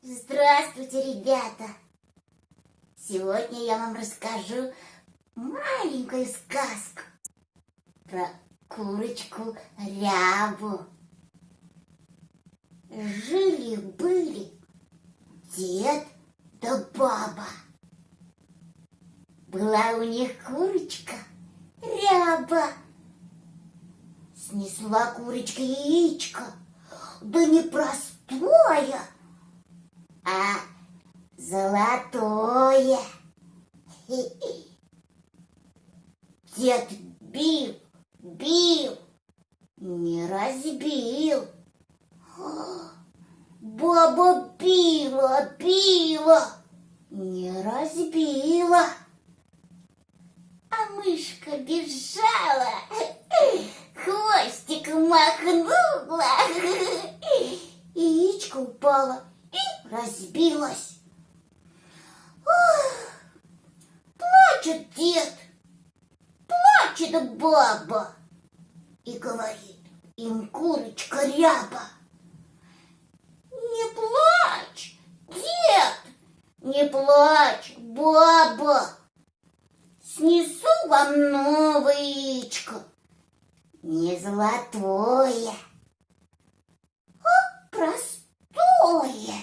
Здравствуйте, ребята! Сегодня я вам расскажу маленькую сказку про курочку Рябу. Жили-были дед да баба. Была у них курочка Ряба. Снесла курочка яичко, да не простое, а золотое. Дед бил, не разбил. Баба била, не разбила. А мышка бежала, хвостиком махнула, яичко упало и разбилось. Плачет дед, плачет баба, и говорит им курочка Ряба: не плачь, дед, не плачь, баба, снесу вам новое яичко, не золотое, а простое.